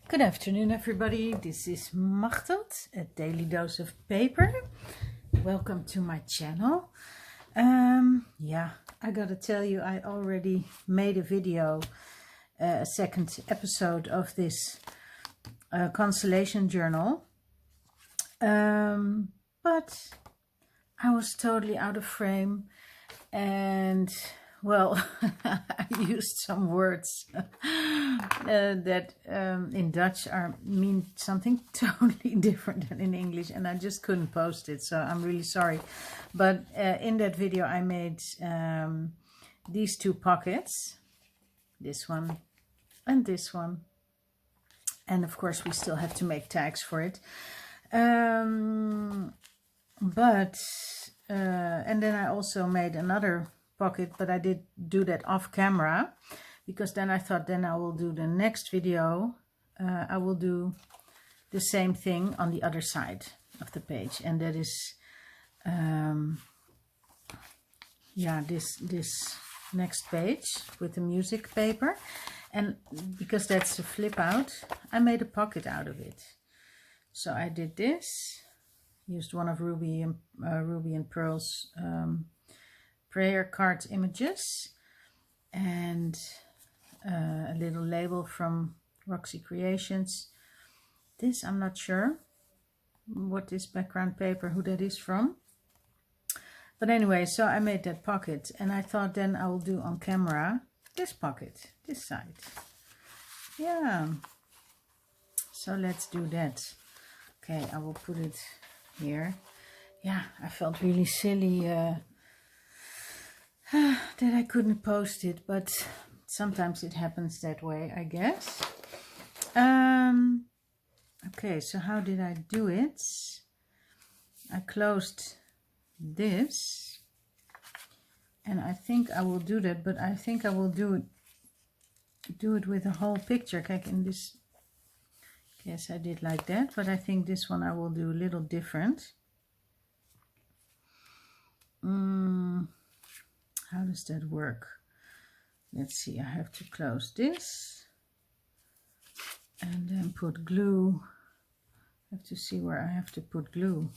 Good afternoon, everybody. This is Machteld, a daily dose of paper. Welcome to my channel. I gotta tell you, I already made a video, a second episode of this Consolation Journal. But I was totally out of frame and, well, I used some words that in Dutch mean something totally different than in English, and I just couldn't post it, so I'm really sorry. But in that video I made these two pockets, this one and this one, and of course we still have to make tags for it. And then I also made another pocket, but I did do that off camera, because then I thought then I will do the next video, I will do the same thing on the other side of the page, and that is this next page with the music paper. And because that's a flip out, I made a pocket out of it. So I did this, used one of Ruby and Pearl's prayer card images, and a little label from Roxy Creations. This, I'm not sure what this background paper, who that is from. But anyway, so I made that pocket, and I thought then I will do on camera this pocket, this side. Yeah, so let's do that. Okay, I will put it here. Yeah, I felt really silly that I couldn't post it, but sometimes it happens that way, I guess. Okay, so how did I do it? I closed this, and I think I will do that, but I think I will do it with the whole picture. Like in this, yes, I did like that, but I think this one I will do a little different. How does that work? Let's see, I have to close this and then put glue. I have to see where I have to put glue.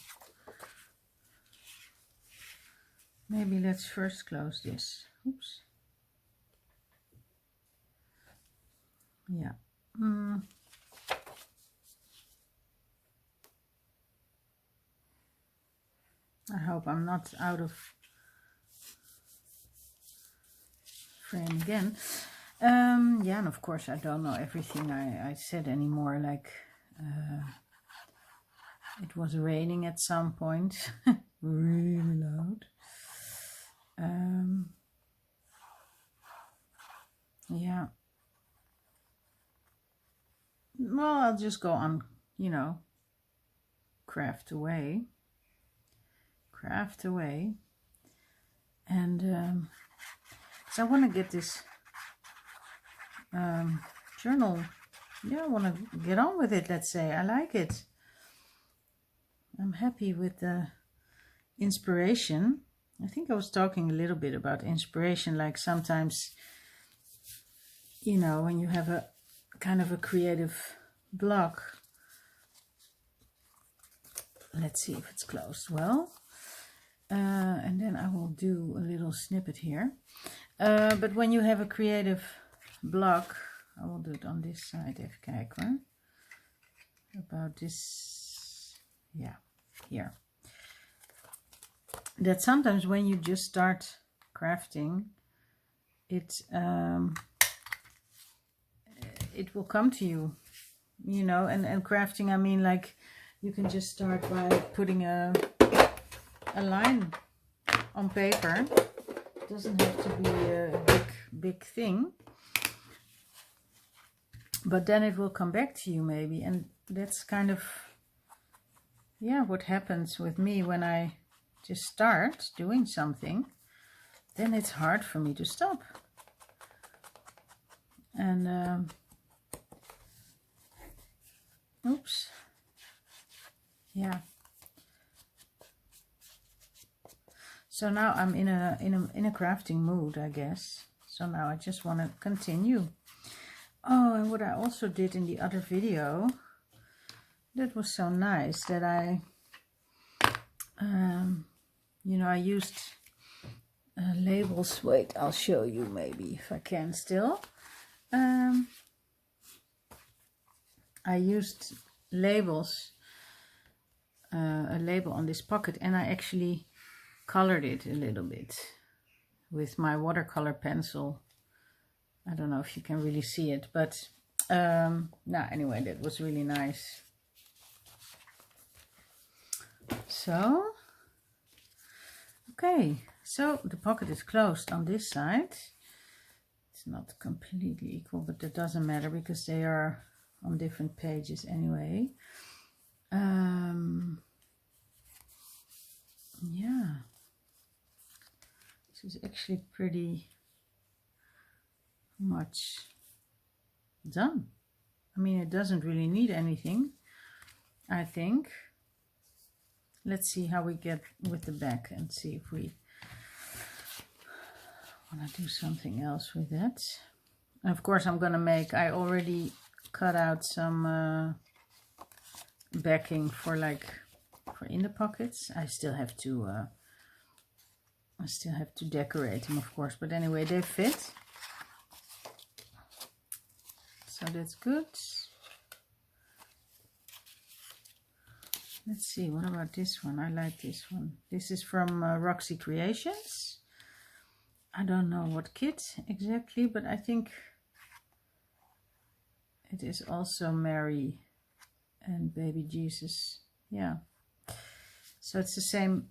Maybe let's first close this. Oops. Yeah. I hope I'm not out of frame again. Yeah, and of course I don't know everything I said anymore. Like it was raining at some point, really loud. Yeah. Well, I'll just go on, you know, craft away, and so I want to get this journal. Yeah, I want to get on with it, let's say. I like it. I'm happy with the inspiration. I think I was talking a little bit about inspiration, like sometimes, you know, when you have a kind of a creative block. Let's see if it's closed well. And then I will do a little snippet here. But when you have a creative block, I will do it on this side. Even kijken hoor. About this, yeah, here. That sometimes when you just start crafting, it will come to you, you know. And crafting, I mean, like you can just start by putting a line on paper. It doesn't have to be a big thing, but then it will come back to you maybe. And that's kind of, yeah, what happens with me when I just start doing something. Then it's hard for me to stop. And oops, yeah. So now I'm in a crafting mood, I guess. So now I just want to continue. Oh, and what I also did in the other video, that was so nice, that I, you know, I used labels. Wait, I'll show you maybe if I can still. I used labels, a label on this pocket, and I actually colored it a little bit with my watercolor pencil. I don't know if you can really see it, but anyway, that was really nice. So, okay, so the pocket is closed on this side. It's not completely equal, but that doesn't matter because they are on different pages anyway. Yeah, this is actually pretty much done. I mean, it doesn't really need anything, I think. Let's see how we get with the back and see if we want to do something else with that. And of course I'm gonna make, I already cut out some backing for in the pockets. I still have to decorate them, of course, but anyway, they fit. So that's good. Let's see, what about this one? I like this one. This is from Roxy Creations. I don't know what kit exactly, but I think it is also Mary and Baby Jesus. Yeah. So it's the same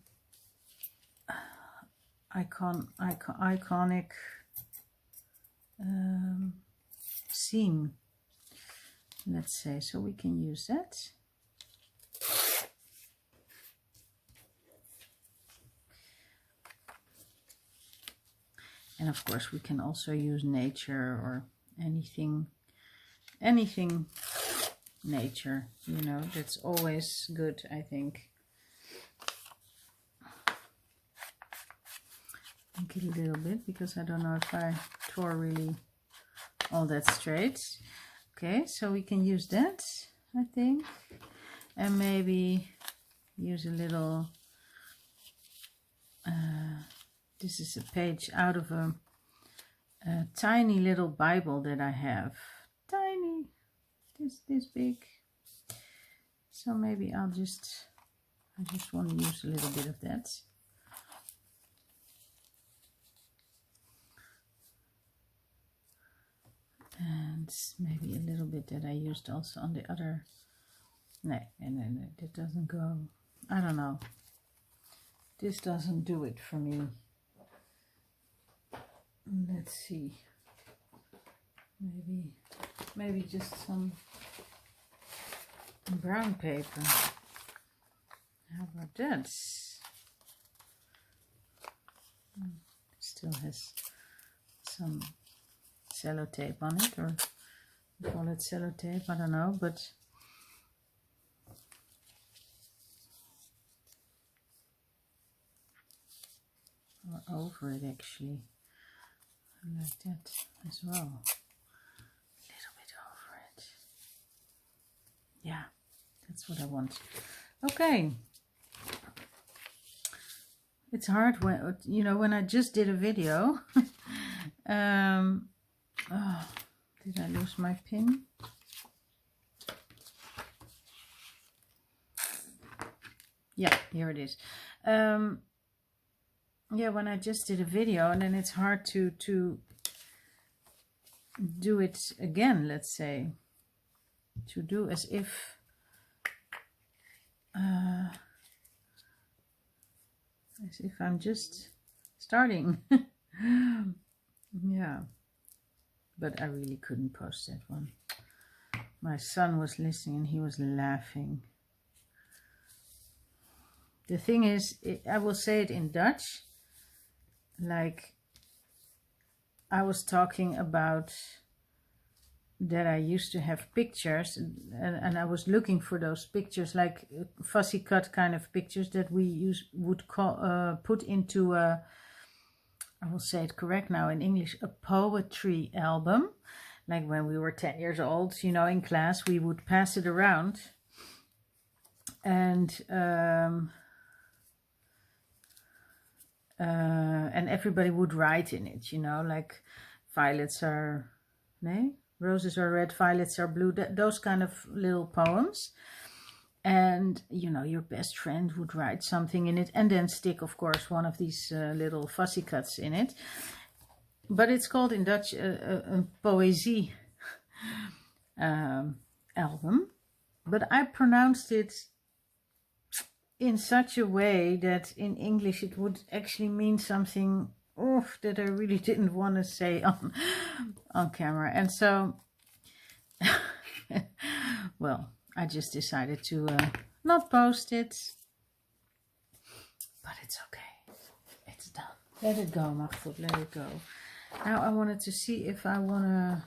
iconic scene, let's say. So we can use that. And of course we can also use nature or anything nature, you know, that's always good, I think. Make it a little bit because I don't know if I tore really all that straight. Okay, so we can use that, I think, and maybe use a little this is a page out of a tiny little Bible that I have. Tiny, this big. So maybe I just want to use a little bit of that. And maybe a little bit that I used also on the other. No, it doesn't go. I don't know. This doesn't do it for me. Let's see. Maybe just some brown paper. How about that? Still has some sellotape on it, or we call it sellotape, I don't know, but or over it actually. I like that as well. A little bit over it. Yeah, that's what I want. Okay. It's hard when, you know, when I just did a video. Oh, did I lose my pin? Yeah, here it is. Yeah, when I just did a video, and then it's hard to do it again, let's say. To do as if I'm just starting. Yeah, but I really couldn't post that one. My son was listening and he was laughing. The thing is, I will say it in Dutch. Like, I was talking about that I used to have pictures, and I was looking for those pictures, like fussy cut kind of pictures that we would put into a, I will say it correct now in English, a poetry album. like when we were 10 years old, you know, in class, we would pass it around. And everybody would write in it, you know, like violets are, roses are red, violets are blue, those kind of little poems. And, you know, your best friend would write something in it and then stick, of course, one of these little fussy cuts in it. But it's called in Dutch a poëzie album. But I pronounced it in such a way that in English it would actually mean something that I really didn't want to say on camera. And so, well, I just decided to not post it. But it's okay. It's done. Let it go, Machteld. Let it go. Now I wanted to see if I want to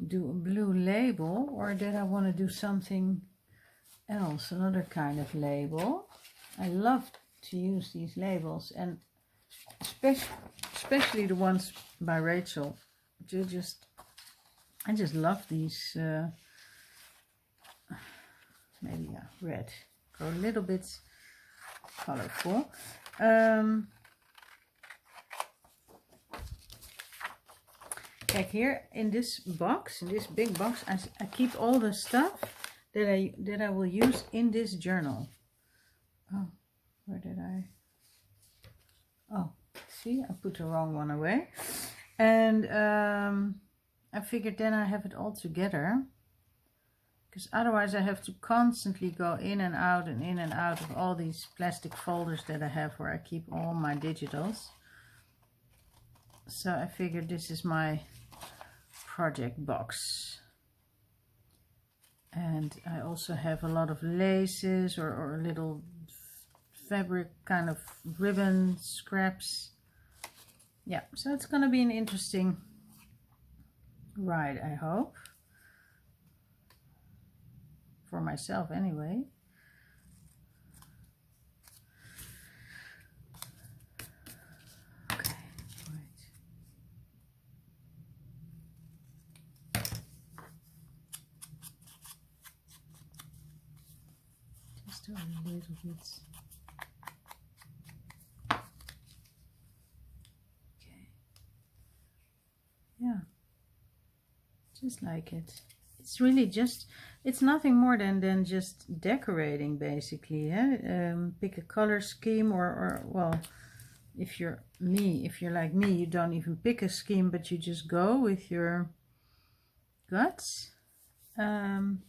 do a blue label or that I want to do something else, another kind of label. I love to use these labels, and especially the ones by Rachel. I just love these. Maybe red. Go a little bit colorful. Like here in this box, in this big box, I keep all the stuff that I will use in this journal. Oh, where did I? Oh, see, I put the wrong one away. And I figured then I have it all together, because otherwise I have to constantly go in and out of all these plastic folders that I have where I keep all my digitals. So I figured this is my project box. And I also have a lot of laces or little fabric kind of ribbon scraps. Yeah, so it's gonna be an interesting ride, I hope. For myself anyway. Okay, right. Just a little bit. Okay. Yeah. Just like it. It's really just, it's nothing more than just decorating, basically. Pick a color scheme or well, if you're like me, you don't even pick a scheme, but you just go with your guts. And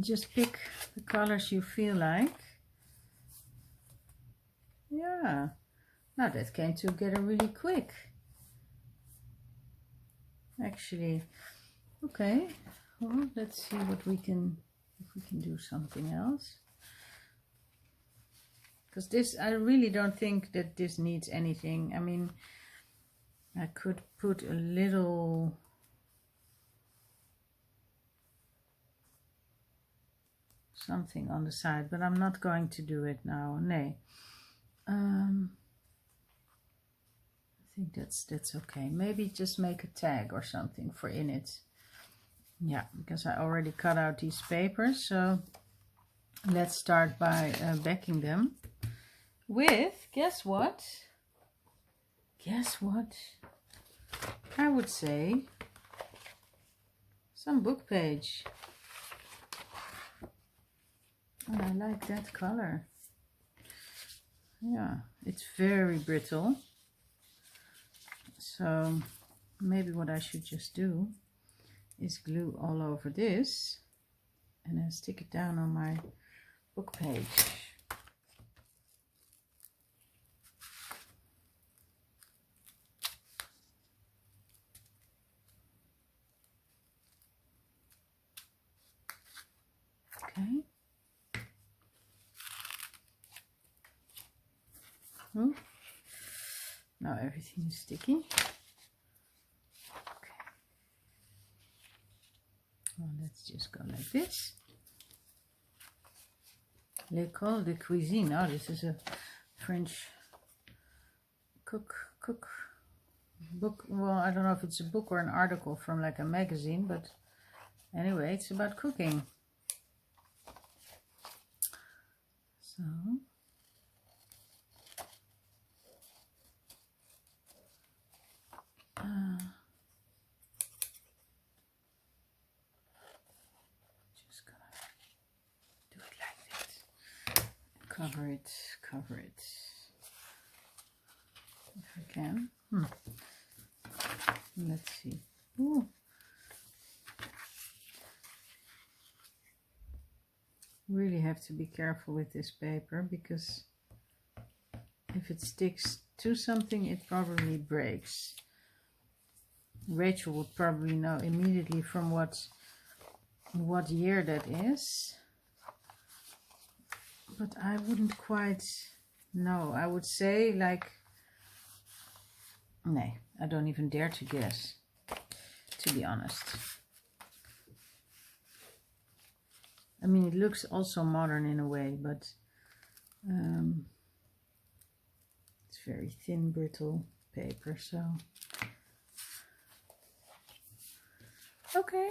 just pick the colors you feel like. Yeah. Now that came together really quick. Actually, okay, well, let's see what we can, if we can do something else. Because this, I really don't think that this needs anything. I mean, I could put a little something on the side, but I'm not going to do it now. Nee. I think that's okay. Maybe just make a tag or something for in it. Yeah, because I already cut out these papers. So let's start by backing them with, guess what? Guess what? I would say some book page. Oh, I like that color. Yeah, it's very brittle. So maybe what I should just do is glue all over this and then stick it down on my book page. Okay. Oh. Now everything is sticky. Okay. Well, let's just go like this. L'école de cuisine. Oh, this is a French cook book. Well, I don't know if it's a book or an article from like a magazine, but anyway, it's about cooking. So just gonna do it like this. Cover it if I can. Let's see. Ooh. Really have to be careful with this paper, because if it sticks to something it probably breaks. Rachel would probably know immediately from what year that is, but I wouldn't quite know. I would say like, no, I don't even dare to guess, to be honest. I mean, it looks also modern in a way, but it's very thin, brittle paper, so okay.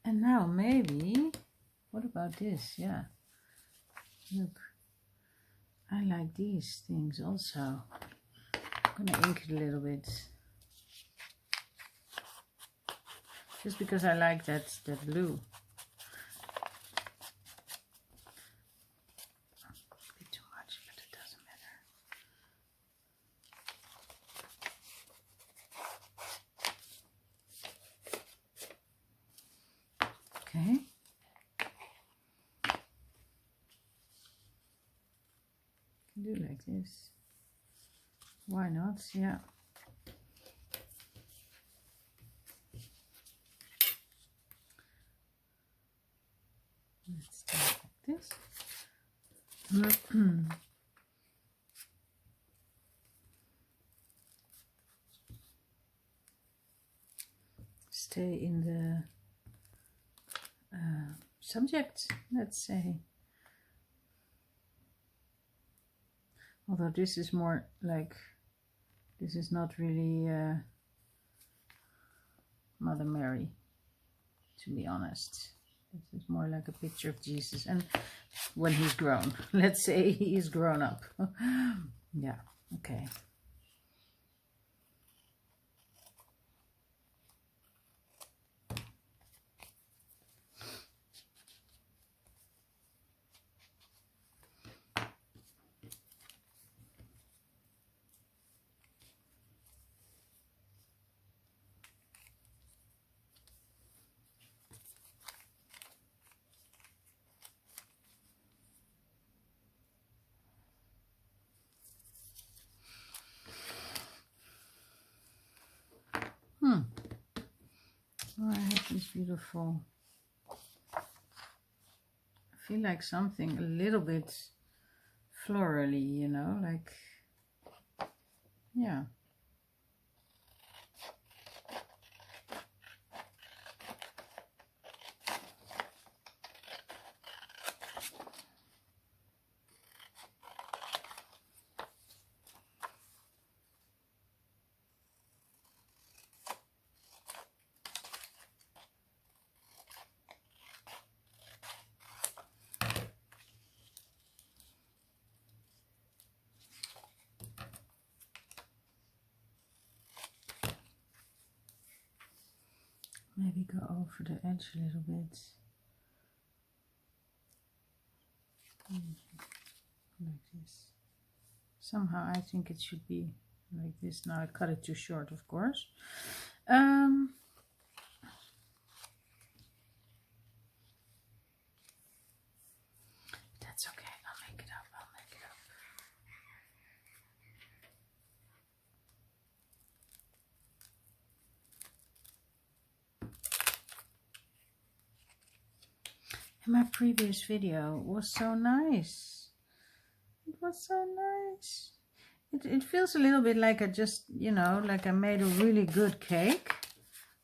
And now maybe, what about this? Yeah, look, I like these things also. I'm gonna ink it a little bit, just because I like that blue. A bit too much, but it doesn't matter. Okay. Do like this. Why not? Yeah. Let's do it like this. Stay in the subject, let's say. Although this is more like, this is not really Mother Mary, to be honest. This is more like a picture of Jesus, and when he's grown, let's say he's grown up. Yeah, okay. Oh, I have this beautiful, I feel like something a little bit florally, you know, like, yeah. Maybe go over the edge a little bit. Like this. Somehow I think it should be like this. Now I cut it too short, of course. That's okay. I'll make it up. I'll make it up. And my previous video was so nice. It was so nice. It feels a little bit like I just, you know, like I made a really good cake,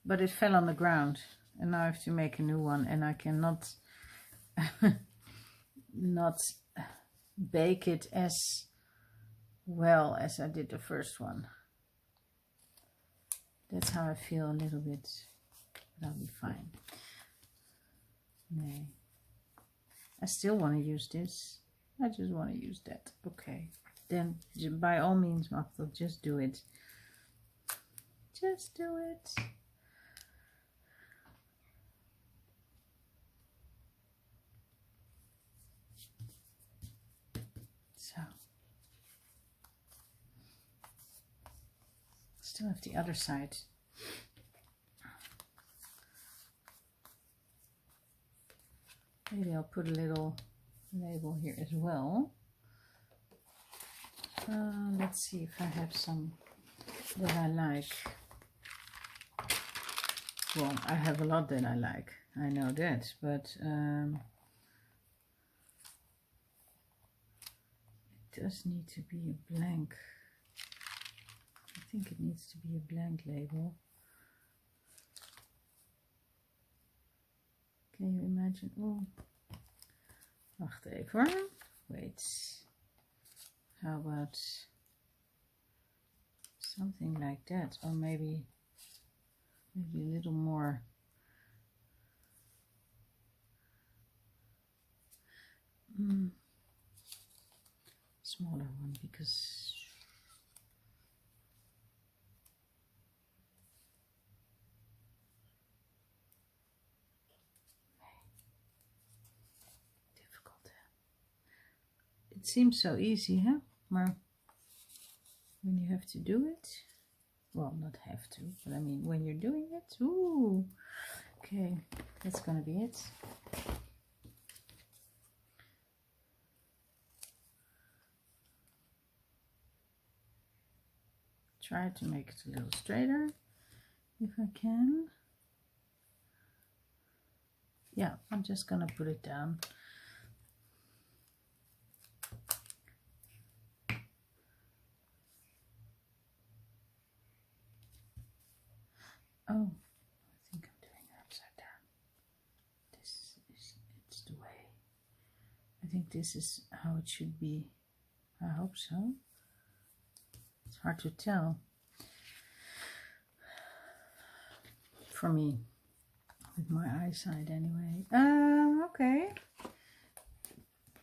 but it fell on the ground. And now I have to make a new one, and I cannot not bake it as well as I did the first one. That's how I feel a little bit. That'll be fine. Nee. I still want to use this. I just want to use that. Okay. Then by all means, Machteld, just do it. Just do it. So. Still have the other side. Maybe I'll put a little label here as well. Let's see if I have some that I like. Well, I have a lot that I like. I know that, but it does need to be a blank. I think it needs to be a blank label. Can you imagine? Oh, wacht even hoor. Wait. How about something like that? Or maybe a little more. Smaller one, because it seems so easy, huh? Maar when you have to do it, well, not have to, but I mean when you're doing it, ooh, okay, that's gonna be it. Try to make it a little straighter if I can. Yeah, I'm just gonna put it down. Oh, I think I'm doing it upside down. It's the way. I think this is how it should be. I hope so. It's hard to tell. For me, with my eyesight anyway. Okay.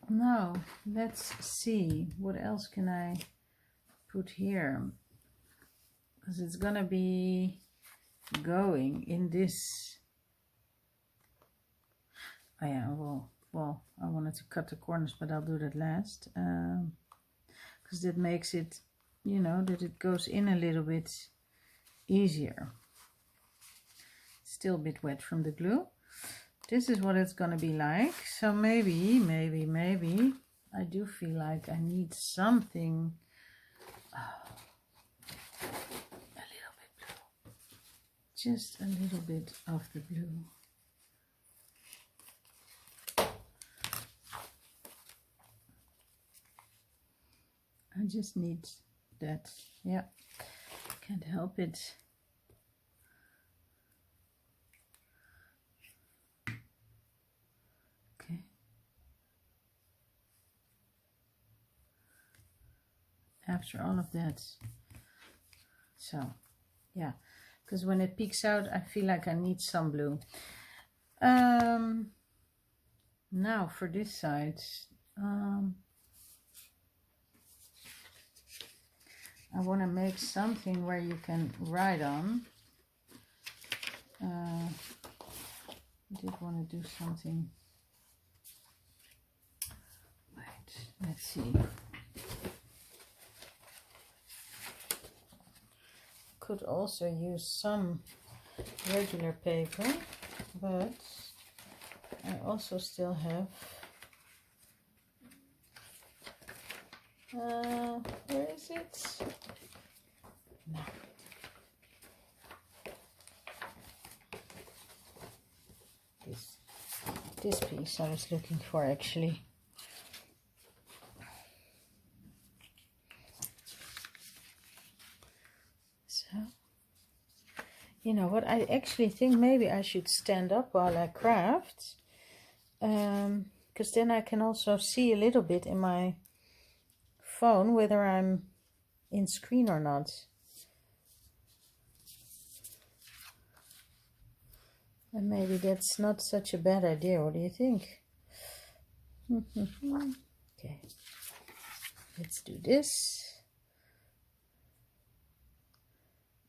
Now, let's see. What else can I put here? Because it's gonna be going in this. Oh yeah, well, I wanted to cut the corners, but I'll do that last. Because that makes it, you know, that it goes in a little bit easier. Still a bit wet from the glue. This is what it's gonna be like. So maybe I do feel like I need something. A little bit blue. Just a little bit of the blue. I just need that. Yeah, can't help it. Okay. After all of that. So, yeah, because when it peeks out, I feel like I need some blue. Now for this side, I want to make something where you can write on. I did want to do something. Wait, let's see. Could also use some regular paper, but I also still have where is it? No. This piece I was looking for actually. So, you know what, I actually think maybe I should stand up while I craft, because then I can also see a little bit in my phone whether I'm in screen or not. And maybe that's not such a bad idea. What do you think? Okay, let's do this.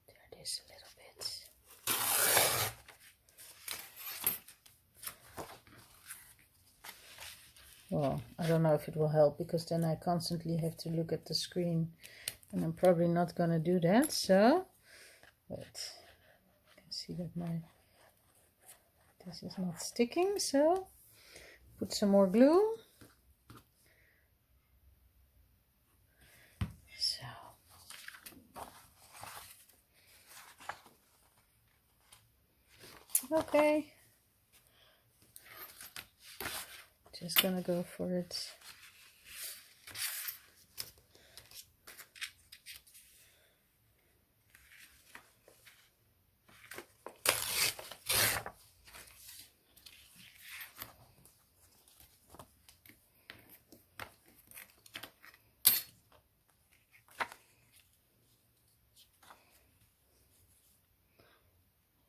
There it is a little bit. Well, I don't know if it will help, because then I constantly have to look at the screen, and I'm probably not going to do that. So, but you can see that this is not sticking, so put some more glue. So, okay, just gonna go for it.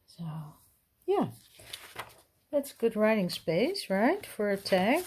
So, yeah, that's good writing space, right, for a tag.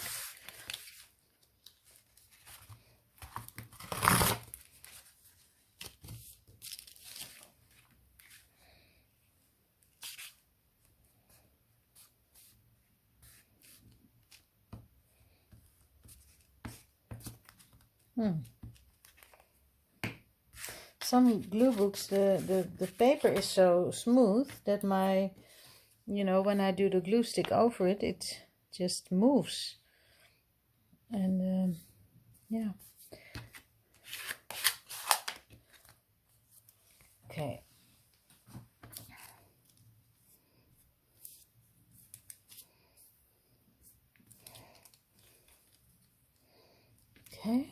Some glue books, the paper is so smooth that when I do the glue stick over it, it just moves. And yeah. Okay. Okay.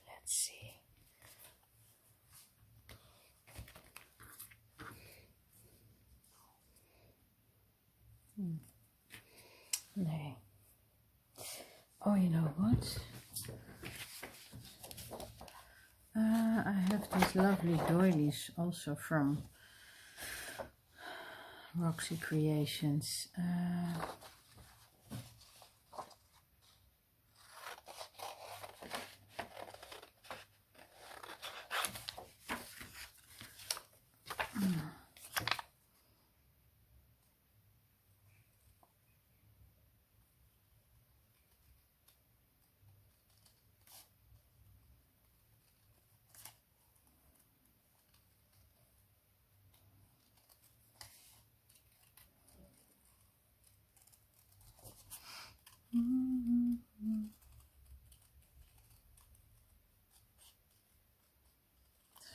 Let's see. Nee. Oh, you know what? I have these lovely doilies also from Roxy Creations.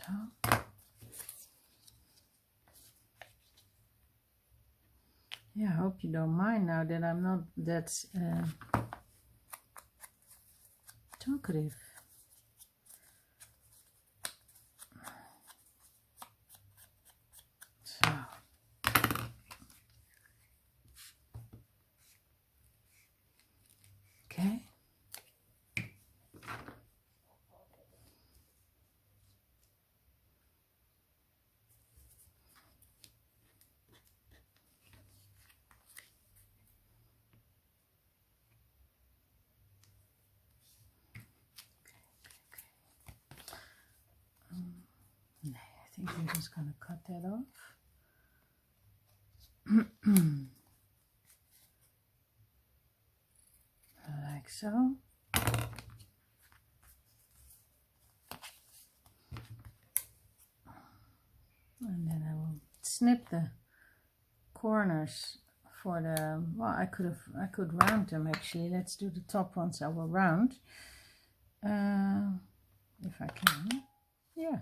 So. Yeah, I hope you don't mind now that I'm not that talkative. So. Okay. I think I'm just going to cut that off. Like so. And then I will snip the corners for the, well, I could round them actually. Let's do the top ones. I will round. If I can. Yeah.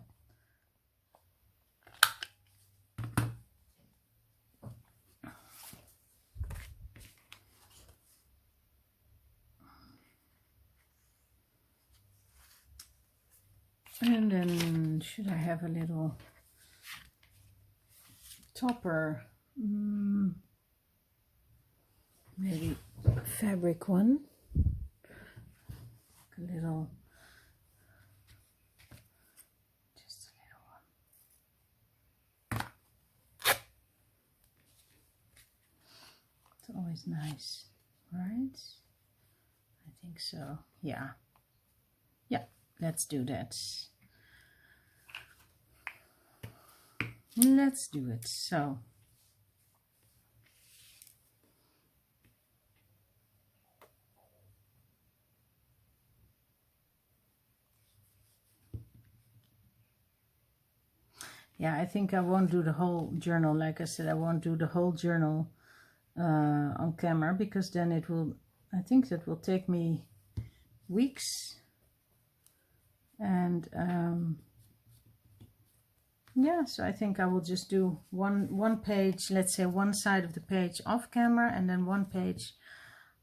And then should I have a little topper? Maybe a fabric one. A little, just a little one. It's always nice, right? I think so. Yeah. Yeah, let's do that. Let's do it. So yeah, I think I won't do the whole journal. Like I said, I won't do the whole journal on camera, because then it will, I think that will take me weeks. And yeah, so I think I will just do one page, let's say one side of the page off camera, and then one page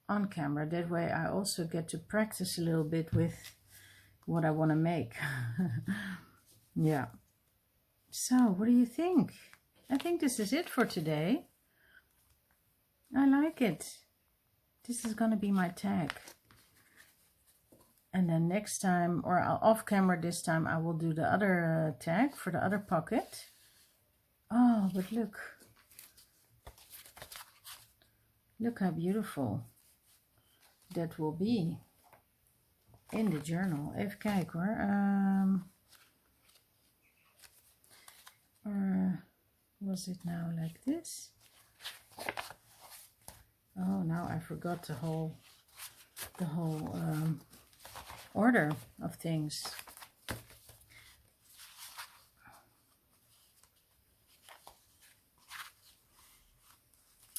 on camera. That way I also get to practice a little bit with what I want to make. Yeah. So what do you think? I think this is it for today. I like it. This is going to be my tag. And then next time, or off camera this time, I will do the other tag for the other pocket. Oh, but look. Look how beautiful that will be in the journal. Even kijken hoor. Or was it now like this? Oh, now I forgot the whole order of things.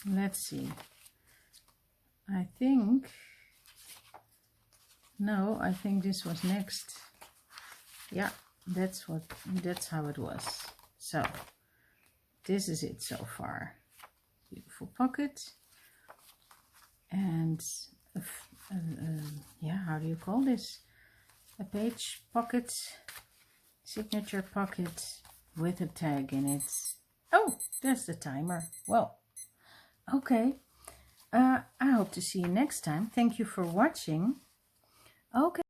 Let's see. I think, no, I think this was next. Yeah, that's how it was. So this is it so far. Beautiful pocket. And yeah, how do you call this? A page pocket, signature pocket with a tag in it. Oh, there's the timer. Well, okay. I hope to see you next time. Thank you for watching. Okay.